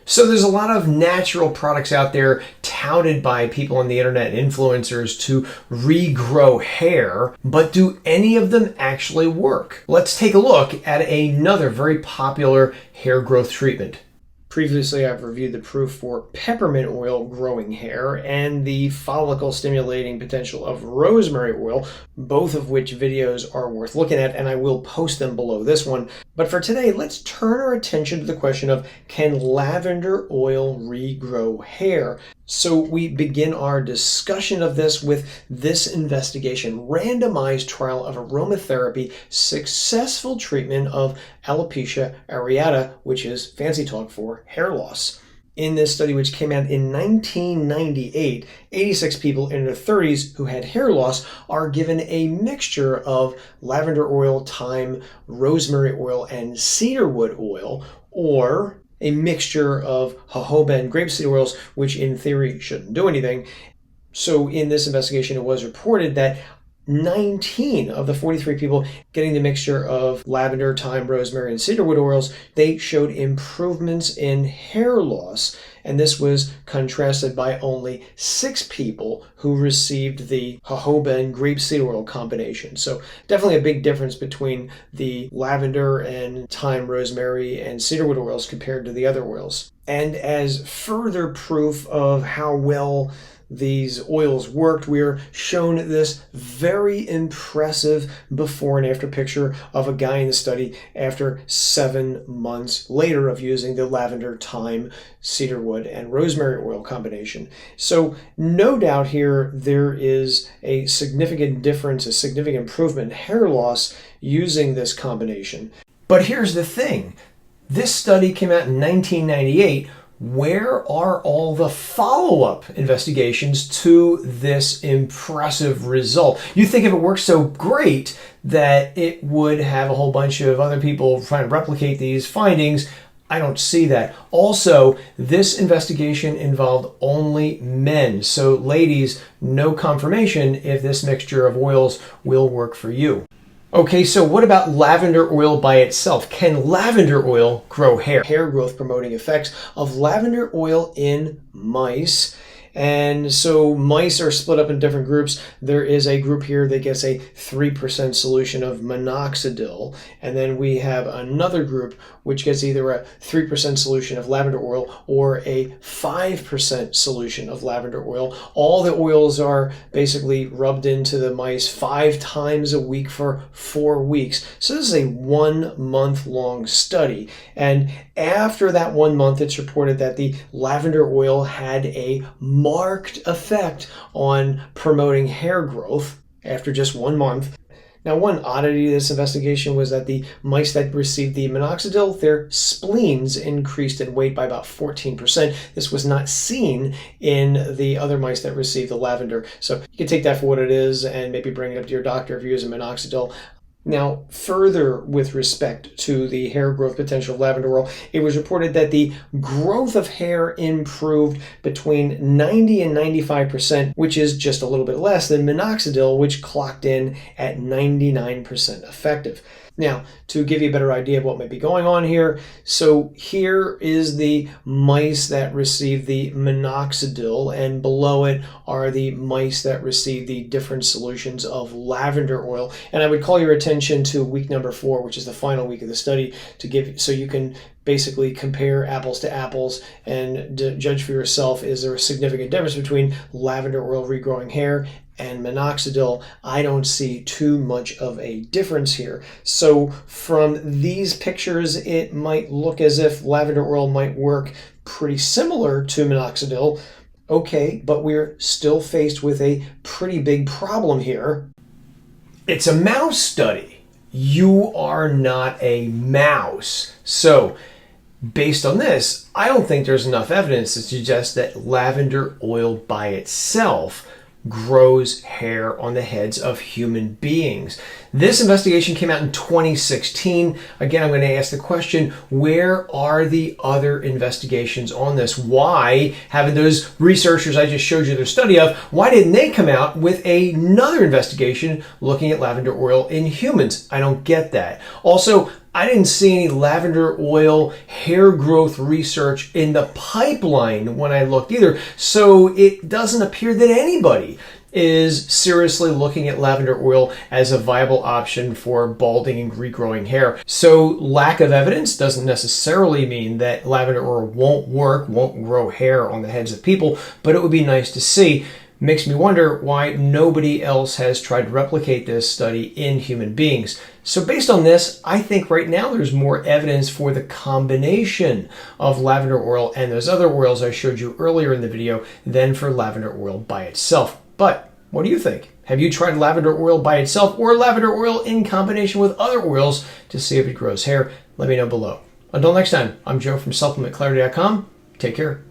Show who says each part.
Speaker 1: So there's a lot of natural products out there touted by people on the internet, influencers, to regrow hair, but do any of them actually work? Let's take a look at another very popular hair growth treatment. Previously, I've reviewed the proof for peppermint oil growing hair and the follicle stimulating potential of rosemary oil, both of which videos are worth looking at, and I will post them below this one. But for today, let's turn our attention to the question of, can lavender oil regrow hair? So we begin our discussion of this with this investigation: randomized trial of aromatherapy, successful treatment of alopecia areata, which is fancy talk for hair loss. In this study, which came out in 1998, 86 people in their 30s who had hair loss are given a mixture of lavender oil, thyme, rosemary oil, and cedarwood oil, or a mixture of jojoba and grapeseed oils, which in theory shouldn't do anything. So in this investigation, it was reported that 19 of the 43 people getting the mixture of lavender, thyme, rosemary, and cedarwood oils, they showed improvements in hair loss. And this was contrasted by only 6 people who received the jojoba and grapeseed oil combination. So definitely a big difference between the lavender and thyme, rosemary, and cedarwood oils compared to the other oils. And as further proof of how well these oils worked, we are shown this very impressive before and after picture of a guy in the study after 7 months later of using the lavender, thyme, cedarwood, and rosemary oil combination. So no doubt here there is a significant difference, a significant improvement in hair loss using this combination. But here's the thing. This study came out in 1998. Where are all the follow-up investigations to this impressive result? You think if it works so great that it would have a whole bunch of other people trying to replicate these findings. I don't see that. Also, this investigation involved only men. So ladies, no confirmation if this mixture of oils will work for you. Okay, so what about lavender oil by itself? Can lavender oil grow hair? Hair growth promoting effects of lavender oil in mice. And so mice are split up in different groups. There is a group here that gets a 3% solution of minoxidil. And then we have another group which gets either a 3% solution of lavender oil or a 5% solution of lavender oil. All the oils are basically rubbed into the mice 5 times a week for 4 weeks. So this is a 1 month long study. And after that 1 month, it's reported that the lavender oil had a marked effect on promoting hair growth after just 1 month. Now, one oddity of this investigation was that the mice that received the minoxidil, their spleens increased in weight by about 14%. This was not seen in the other mice that received the lavender. So you can take that for what it is and maybe bring it up to your doctor if you're using minoxidil. Now, further with respect to the hair growth potential of lavender oil, it was reported that the growth of hair improved between 90 and 95%, which is just a little bit less than minoxidil, which clocked in at 99% effective. Now, to give you a better idea of what might be going on here, so here is the mice that received the minoxidil, and below it are the mice that received the different solutions of lavender oil. And I would call your attention to week number 4, which is the final week of the study, to give so you can basically compare apples to apples and judge for yourself, is there a significant difference between lavender oil regrowing hair and minoxidil? I don't see too much of a difference here. So from these pictures, it might look as if lavender oil might work pretty similar to minoxidil. Okay, but we're still faced with a pretty big problem here. It's a mouse study. You are not a mouse. So based on this, I don't think there's enough evidence to suggest that lavender oil by itself grows hair on the heads of human beings. This investigation came out in 2016. Again, I'm going to ask the question, where are the other investigations on this? Why haven't those researchers I just showed you their study of, why didn't they come out with another investigation looking at lavender oil in humans? I don't get that. Also, I didn't see any lavender oil hair growth research in the pipeline when I looked either. So it doesn't appear that anybody is seriously looking at lavender oil as a viable option for balding and regrowing hair. So lack of evidence doesn't necessarily mean that lavender oil won't work, won't grow hair on the heads of people, but it would be nice to see. Makes me wonder why nobody else has tried to replicate this study in human beings. So based on this, I think right now there's more evidence for the combination of lavender oil and those other oils I showed you earlier in the video than for lavender oil by itself. But what do you think? Have you tried lavender oil by itself or lavender oil in combination with other oils to see if it grows hair? Let me know below. Until next time, I'm Joe from supplementclarity.com. Take care.